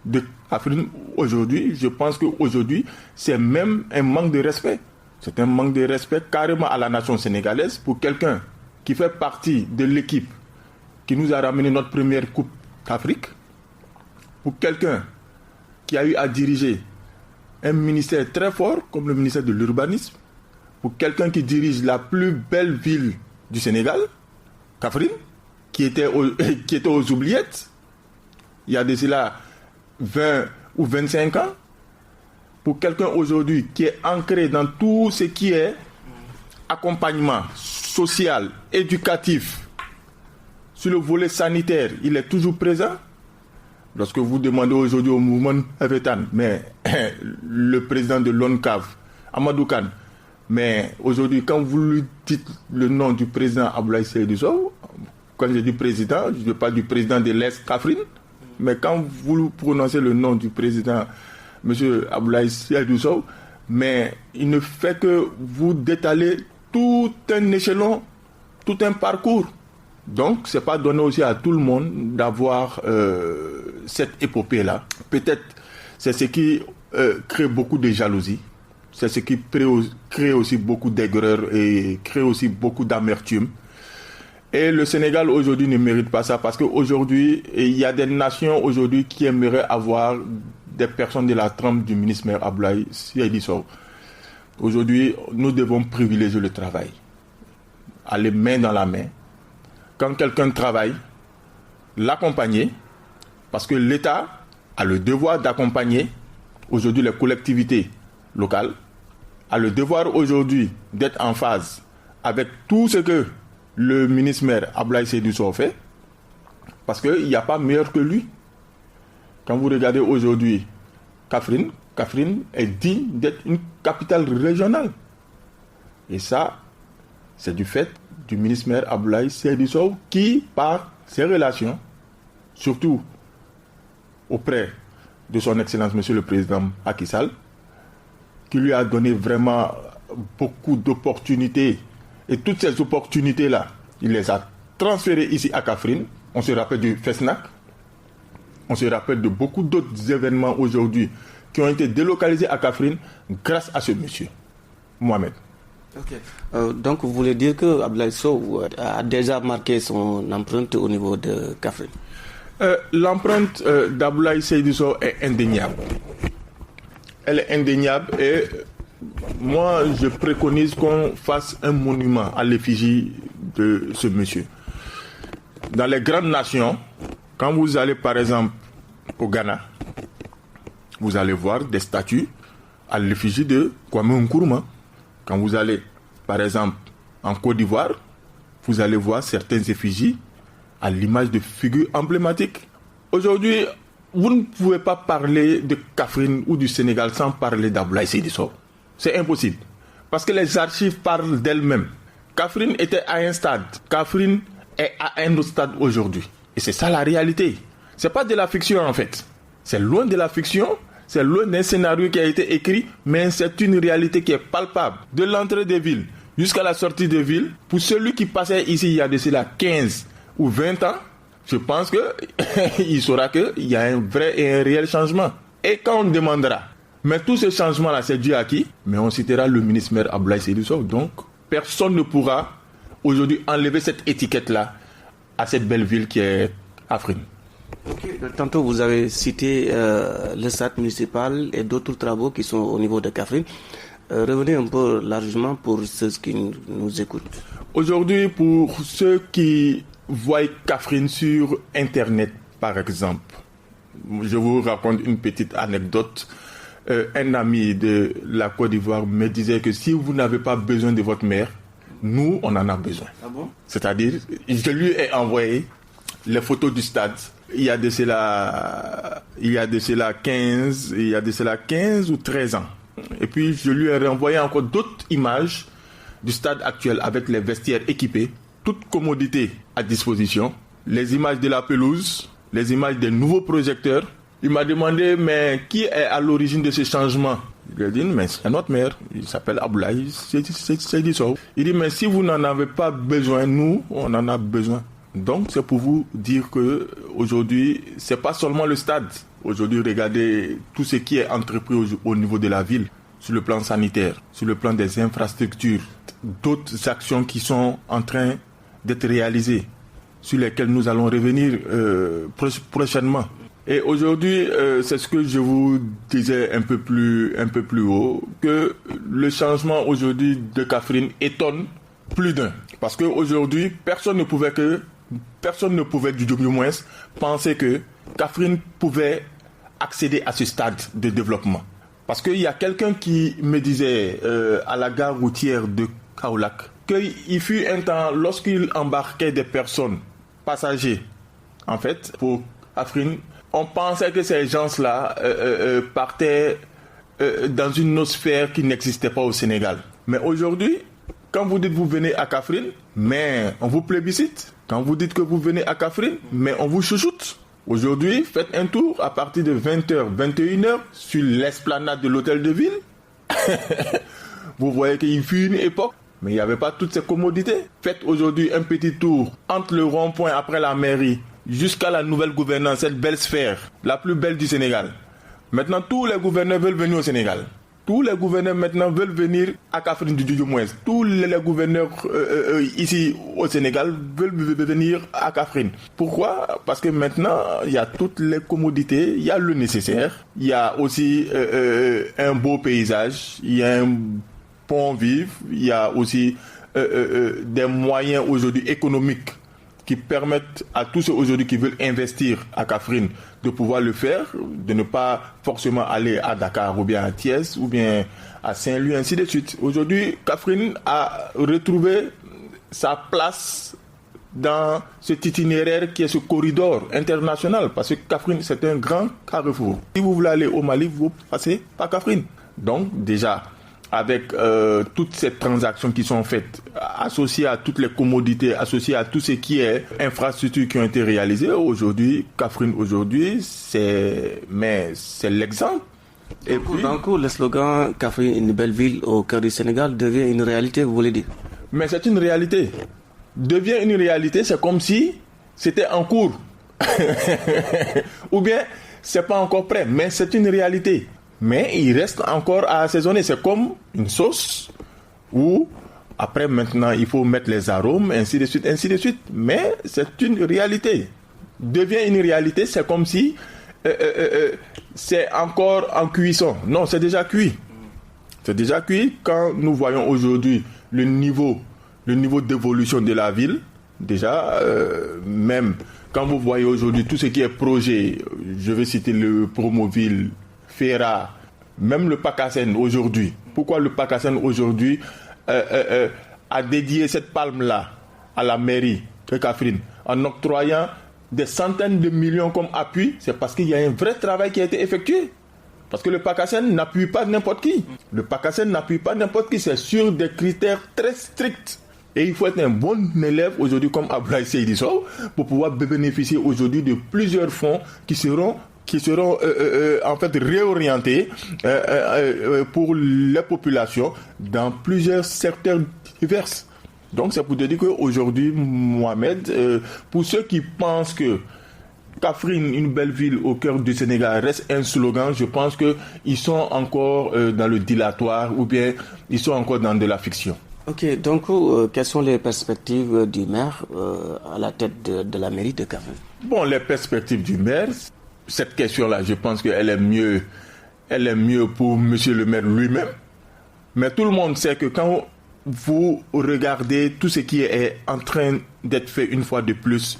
Speaker 4: de Kaffrine aujourd'hui, je pense qu'aujourd'hui, c'est même un manque de respect. C'est un manque de respect carrément à la nation sénégalaise pour quelqu'un qui fait partie de l'équipe qui nous a ramené notre première Coupe d'Afrique, pour quelqu'un qui a eu à diriger un ministère très fort comme le ministère de l'Urbanisme, pour quelqu'un qui dirige la plus belle ville du Sénégal, Kaffrine, qui était aux oubliettes, il y a de cela 20 ou 25 ans, pour quelqu'un aujourd'hui qui est ancré dans tout ce qui est accompagnement social, éducatif Sur le volet sanitaire, il est toujours présent. Lorsque vous demandez aujourd'hui au mouvement Evetan, mais le président de l'ONCAV, Amadou Kane, mais aujourd'hui, quand vous lui dites le nom du président Abdoulaye Seydou Sow, quand je dis président, je ne parle pas du président de l'Est Kaffrine, mais quand vous prononcez le nom du président, M. Abdoulaye Seydou Sow, mais il ne fait que vous détaler tout un échelon, tout un parcours. Donc, ce n'est pas donné aussi à tout le monde d'avoir cette épopée-là. Peut-être c'est ce qui crée beaucoup de jalousie. C'est ce qui crée aussi beaucoup d'aigreur et crée aussi beaucoup d'amertume. Et le Sénégal aujourd'hui ne mérite pas ça parce qu'aujourd'hui, il y a des nations aujourd'hui qui aimeraient avoir des personnes de la trempe du ministre maire Abdoulaye Seydou Sow. Aujourd'hui, nous devons privilégier le travail. Aller main dans la main. Quand quelqu'un travaille, l'accompagner, parce que l'État a le devoir d'accompagner aujourd'hui les collectivités locales, a le devoir aujourd'hui d'être en phase avec tout ce que le ministre maire Abdoulaye Seydou Sow fait, parce qu'il n'y a pas meilleur que lui. Quand vous regardez aujourd'hui Kaffrine est digne d'être une capitale régionale. Et ça, c'est du fait du ministre maire Abdoulaye Seydou Sow qui, par ses relations, surtout auprès de son Excellence Monsieur le Président Macky Sall, qui lui a donné vraiment beaucoup d'opportunités. Et toutes ces opportunités-là, il les a transférées ici à Kaffrine. On se rappelle du FESNAC. On se rappelle de beaucoup d'autres événements aujourd'hui qui ont été délocalisés à Kaffrine grâce à ce monsieur, Mohamed.
Speaker 2: Ok. Donc vous voulez dire que Abdoulaye Sow a déjà marqué son empreinte au niveau de Kaffrine?
Speaker 4: L'empreinte d'Abdoulaye Seydou Sow est indéniable. Elle est indéniable et moi je préconise qu'on fasse un monument à l'effigie de ce monsieur. Dans les grandes nations, quand vous allez par exemple au Ghana, vous allez voir des statues à l'effigie de Kwame Nkrumah. Quand vous allez par exemple en Côte d'Ivoire, vous allez voir certaines effigies à l'image de figures emblématiques. Aujourd'hui, vous ne pouvez pas parler de Kaffrine ou du Sénégal sans parler d'Abdoulaye Seydou Sow. C'est impossible. Parce que les archives parlent d'elles-mêmes. Kaffrine était à un stade. Kaffrine est à un autre stade aujourd'hui. Et c'est ça la réalité. C'est pas de la fiction en fait. C'est loin de la fiction. C'est loin d'un scénario qui a été écrit. Mais c'est une réalité qui est palpable. De l'entrée des villes jusqu'à la sortie des villes. Pour celui qui passait ici il y a de cela 15 ou 20 ans, je pense qu'il saura qu'il y a un vrai et un réel changement. Et quand on demandera, mais tout ce changement-là, c'est dû à qui? Mais on citera le ministre maire Abdoulaye Seydou Sow. Donc, personne ne pourra aujourd'hui enlever cette étiquette-là à cette belle ville qui est Kaffrine.
Speaker 2: Okay. Tantôt, vous avez cité le stade municipal et d'autres travaux qui sont au niveau de Kaffrine. Revenez un peu largement pour ceux qui nous écoutent. Aujourd'hui, pour ceux qui voient Kaffrine sur Internet, par exemple, je vous raconte une petite anecdote. Un ami de la Côte d'Ivoire me disait que si vous n'avez pas besoin de votre maire, nous, on en a besoin. Ah bon?
Speaker 4: C'est-à-dire, je lui ai envoyé les photos du stade. Il y a de cela 15 ou 13 ans. Et puis, je lui ai renvoyé encore d'autres images du stade actuel avec les vestiaires équipés, toute commodité à disposition, les images de la pelouse, les images des nouveaux projecteurs. Il m'a demandé, mais qui est à l'origine de ce changement? Il a dit, mais c'est notre maire, il s'appelle Abdoulaye Seydou Sow. Il dit, mais si vous n'en avez pas besoin, nous, on en a besoin. Donc, c'est pour vous dire que aujourd'hui, c'est pas seulement le stade. Aujourd'hui, regardez tout ce qui est entrepris au niveau de la ville, sur le plan sanitaire, sur le plan des infrastructures, d'autres actions qui sont en train d'être réalisées, sur lesquelles nous allons revenir prochainement. Et aujourd'hui, c'est ce que je vous disais un peu plus haut, que le changement aujourd'hui de Kaffrine étonne plus d'un. Parce qu'aujourd'hui, personne ne pouvait du moins penser que Kaffrine pouvait accéder à ce stade de développement. Parce qu'il y a quelqu'un qui me disait à la gare routière de Kaolack qu'il fut un temps, lorsqu'il embarquait des personnes passager. En fait, pour Kaffrine, on pensait que ces gens-là partaient dans une autre sphère qui n'existait pas au Sénégal. Mais aujourd'hui, quand vous dites que vous venez à Kaffrine, mais on vous plébiscite. Quand vous dites que vous venez à Kaffrine, mais on vous chouchoute. Aujourd'hui, faites un tour à partir de 20h, 21h sur l'esplanade de l'hôtel de ville. Vous voyez qu'il fut une époque, mais il n'y avait pas toutes ces commodités. Faites aujourd'hui un petit tour entre le rond-point après la mairie jusqu'à la nouvelle gouvernance, cette belle sphère, la plus belle du Sénégal. Maintenant, tous les gouverneurs veulent venir au Sénégal. Tous les gouverneurs maintenant veulent venir à Kaffrine du moins. Tous les gouverneurs ici au Sénégal veulent venir à Kaffrine. Pourquoi? Parce que maintenant, il y a toutes les commodités, il y a le nécessaire, il y a aussi un beau paysage, il y a un pont vif, il y a aussi des moyens aujourd'hui économiques qui permettent à tous ceux aujourd'hui qui veulent investir à Kaffrine de pouvoir le faire, de ne pas forcément aller à Dakar ou bien à Thiès ou bien à Saint-Louis, ainsi de suite. Aujourd'hui, Kaffrine a retrouvé sa place dans cet itinéraire qui est ce corridor international, parce que Kaffrine, c'est un grand carrefour. Si vous voulez aller au Mali, vous passez par Kaffrine. Donc, déjà, avec toutes ces transactions qui sont faites, associées à toutes les commodités, associées à tout ce qui est infrastructures qui ont été réalisées, aujourd'hui, Kaffrine, c'est l'exemple.
Speaker 2: Donc, le slogan « Kaffrine, une belle ville au cœur du Sénégal » devient une réalité, vous voulez dire?
Speaker 4: Mais c'est une réalité. Devient une réalité, c'est comme si c'était en cours. Ou bien, c'est pas encore prêt, mais c'est une réalité. Mais il reste encore à assaisonner. C'est comme une sauce où, après, maintenant, il faut mettre les arômes, ainsi de suite, ainsi de suite. Mais c'est une réalité. Devient une réalité, c'est comme si c'est encore en cuisson. Non, c'est déjà cuit. C'est déjà cuit. Quand nous voyons aujourd'hui le niveau d'évolution de la ville, déjà, même quand vous voyez aujourd'hui tout ce qui est projet, je vais citer le Promoville, Fera, même le PACASEN aujourd'hui. Pourquoi le PACASEN aujourd'hui a dédié cette palme-là à la mairie de Kaffrine en octroyant des centaines de millions comme appui? C'est parce qu'il y a un vrai travail qui a été effectué. Parce que le PACASEN n'appuie pas n'importe qui. Le PACASEN n'appuie pas n'importe qui. C'est sur des critères très stricts. Et il faut être un bon élève aujourd'hui comme Abdoulaye Seydi Sow pour pouvoir bénéficier aujourd'hui de plusieurs fonds qui seront en fait réorientés pour les populations dans plusieurs secteurs divers. Donc c'est pour te dire qu'aujourd'hui, Mohamed, pour ceux qui pensent que Kaffrine, une belle ville au cœur du Sénégal, reste un slogan, je pense qu'ils sont encore dans le dilatoire ou bien ils sont encore dans de la fiction.
Speaker 2: Ok, donc quelles sont les perspectives du maire à la tête de la mairie de Kaffrine?
Speaker 4: Bon, les perspectives du maire, cette question-là, je pense qu'elle est mieux pour monsieur le maire lui-même. Mais tout le monde sait que quand vous regardez tout ce qui est en train d'être fait une fois de plus,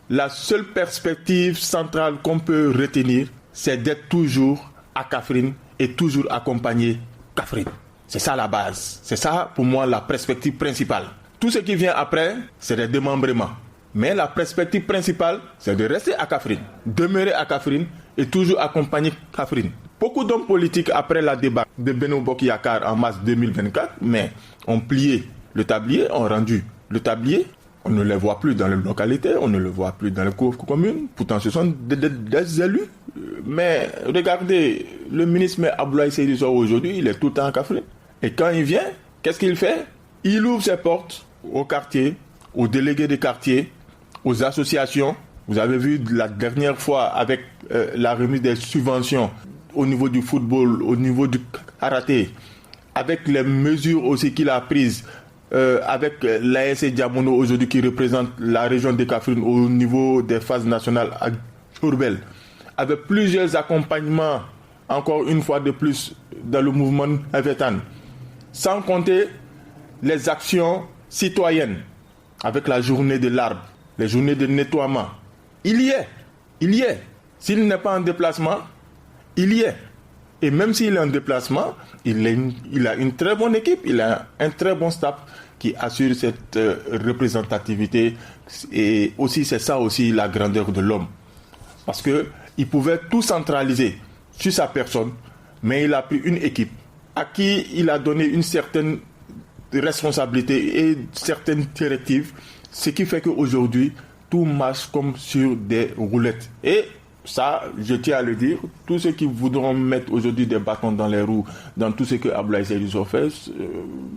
Speaker 4: la seule perspective centrale qu'on peut retenir, c'est d'être toujours à Kaffrine et toujours accompagner Kaffrine. C'est ça la base. C'est ça, pour moi, la perspective principale. Tout ce qui vient après, c'est des démembrements. Mais la perspective principale, c'est de rester à Kaffrine, demeurer à Kaffrine et toujours accompagner Kaffrine. Beaucoup d'hommes politiques, après la débat de Benno Bokk Yakaar en mars 2024, mais ont plié le tablier, ont rendu le tablier. On ne les voit plus dans les localités, on ne les voit plus dans les communes. Pourtant, ce sont des élus. Mais regardez, le ministre Abdoulaye Seydi Sow aujourd'hui, il est tout le temps à Kaffrine. Et quand il vient, qu'est-ce qu'il fait? Il ouvre ses portes au quartier, aux délégués de quartier, aux associations. Vous avez vu la dernière fois avec la remise des subventions au niveau du football, au niveau du karaté, avec les mesures aussi qu'il a prises avec l'ASC Diamono aujourd'hui qui représente la région de Kaffrine au niveau des phases nationales à Diourbel, avec plusieurs accompagnements, encore une fois de plus, dans le mouvement Navétane, sans compter les actions citoyennes, avec la journée de l'arbre, les journées de nettoiement. Il y est. S'il n'est pas en déplacement, il y est. Et même s'il est en déplacement, il a une très bonne équipe, il a un très bon staff qui assure cette représentativité. Et aussi, c'est ça aussi la grandeur de l'homme. Parce qu'il pouvait tout centraliser sur sa personne, mais il a pris une équipe à qui il a donné une certaine responsabilité et certaines directives, ce qui fait qu'aujourd'hui, tout marche comme sur des roulettes. Et ça, je tiens à le dire, tous ceux qui voudront mettre aujourd'hui des bâtons dans les roues dans tout ce que Abdoulaye Seydou Sow fait,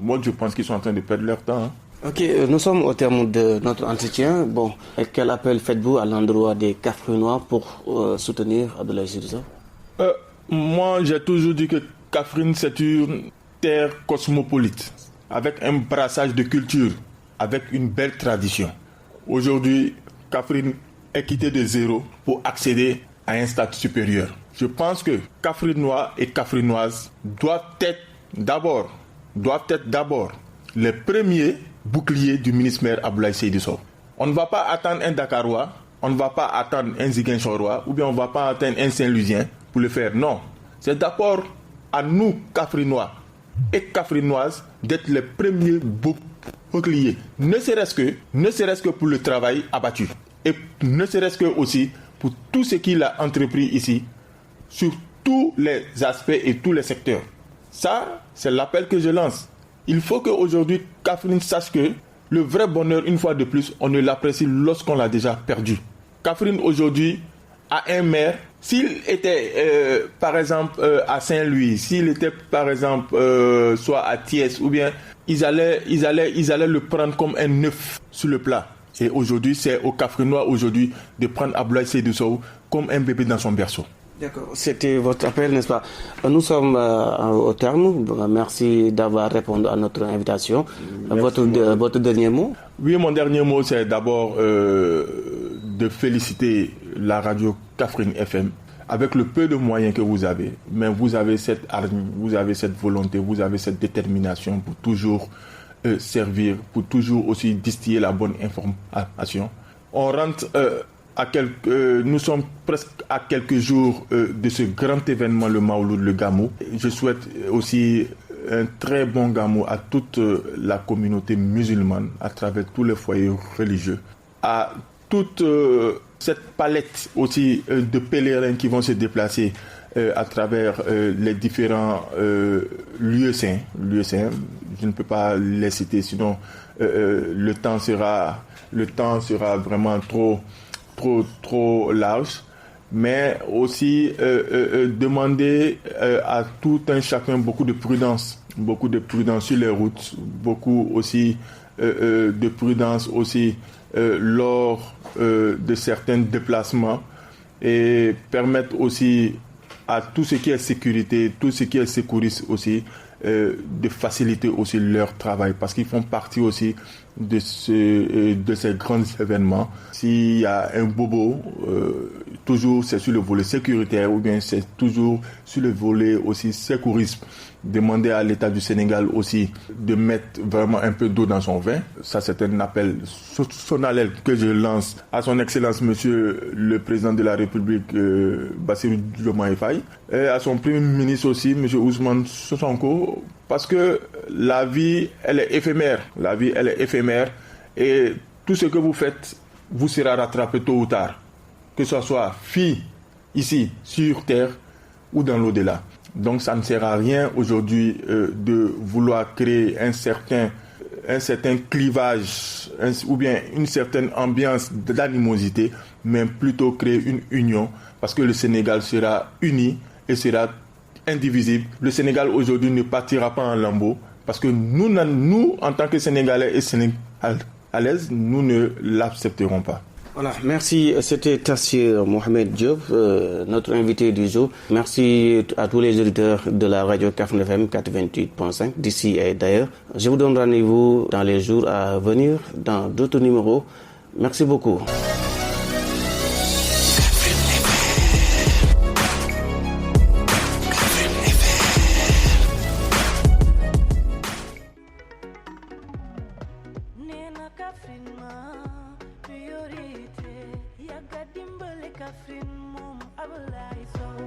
Speaker 4: moi je pense qu'ils sont en train de perdre leur temps. Hein.
Speaker 2: Ok, nous sommes au terme de notre entretien. Bon, quel appel faites-vous à l'endroit des Kaffrinois pour soutenir Abdoulaye Seydou Sow?
Speaker 4: Moi, j'ai toujours dit que Kaffrine, c'est une terre cosmopolite, avec un brassage de culture, avec une belle tradition. Aujourd'hui, Kaffrine est quitté de zéro pour accéder à un statut supérieur. Je pense que Kaffrinois et Kaffrinoises doivent être d'abord les premiers boucliers du ministère Abdoulaye Seydou Sow. On ne va pas attendre un Dakarois, on ne va pas attendre un Ziguinchorois, ou bien on ne va pas attendre un Saint-Louisien pour le faire. Non, c'est d'abord à nous, Kaffrinois et Kaffrinoises, d'être les premiers boucliers. Ne serait-ce que pour le travail abattu. Et ne serait-ce que aussi pour tout ce qu'il a entrepris ici, sur tous les aspects et tous les secteurs. Ça, c'est l'appel que je lance. Il faut qu'aujourd'hui, Kaffrine sache que le vrai bonheur, une fois de plus, on ne l'apprécie lorsqu'on l'a déjà perdu. Kaffrine, aujourd'hui, a un maire. S'il était, par exemple, à Saint-Louis, s'il était, par exemple, soit à Thiès, ou bien, ils allaient le prendre comme un œuf sur le plat. Et aujourd'hui, c'est aux Kaffrinois aujourd'hui de prendre Abdoulaye Seydou Sow comme un bébé dans son berceau.
Speaker 2: D'accord, c'était votre appel, n'est-ce pas? Nous sommes au terme. Merci d'avoir répondu à notre invitation. Votre dernier mot?
Speaker 4: Oui, mon dernier mot, c'est d'abord de féliciter la radio Kaffrine FM avec le peu de moyens que vous avez. Mais vous avez cette hargne, vous avez cette volonté, vous avez cette détermination pour toujours servir, pour toujours aussi distiller la bonne information. On rentre nous sommes presque à quelques jours de ce grand événement, le Maouloud, le Gamou. Je souhaite aussi un très bon Gamou à toute la communauté musulmane, à travers tous les foyers religieux, à toute cette palette aussi de pèlerins qui vont se déplacer à travers les différents lieux saints. Je ne peux pas les citer, sinon le temps sera vraiment trop large. Mais aussi demander à tout un chacun beaucoup de prudence sur les routes, beaucoup aussi de prudence aussi lors de certains déplacements, et permettre aussi à tout ce qui est sécurité, tout ce qui est secourisme aussi, de faciliter aussi leur travail, parce qu'ils font partie aussi de ces grands événements. S'il y a un bobo, toujours c'est sur le volet sécuritaire, ou bien c'est toujours sur le volet aussi secourisme. Demander à l'État du Sénégal aussi de mettre vraiment un peu d'eau dans son vin. Ça, c'est un appel solennel que je lance à son Excellence Monsieur le Président de la République, Bassirou Diomaye Faye, et à son Premier ministre aussi, Monsieur Ousmane Sonko, parce que la vie, elle est éphémère. Et tout ce que vous faites vous sera rattrapé tôt ou tard. Que ce soit fille ici, sur terre, ou dans l'au-delà. Donc ça ne sert à rien aujourd'hui de vouloir créer un certain clivage ou bien une certaine ambiance d'animosité, mais plutôt créer une union, parce que le Sénégal sera uni et sera indivisible. Le Sénégal aujourd'hui ne partira pas en lambeaux, parce que nous en tant que Sénégalais et Sénégalaises, nous ne l'accepterons pas.
Speaker 2: Voilà, merci. C'était Tassir Mohamed Diop, notre invité du jour. Merci à tous les auditeurs de la radio Kaffrine FM 88.5 d'ici et d'ailleurs. Je vous donne rendez-vous dans les jours à venir dans d'autres numéros. Merci beaucoup.
Speaker 1: Kaffrine moom Abdoulaye Sow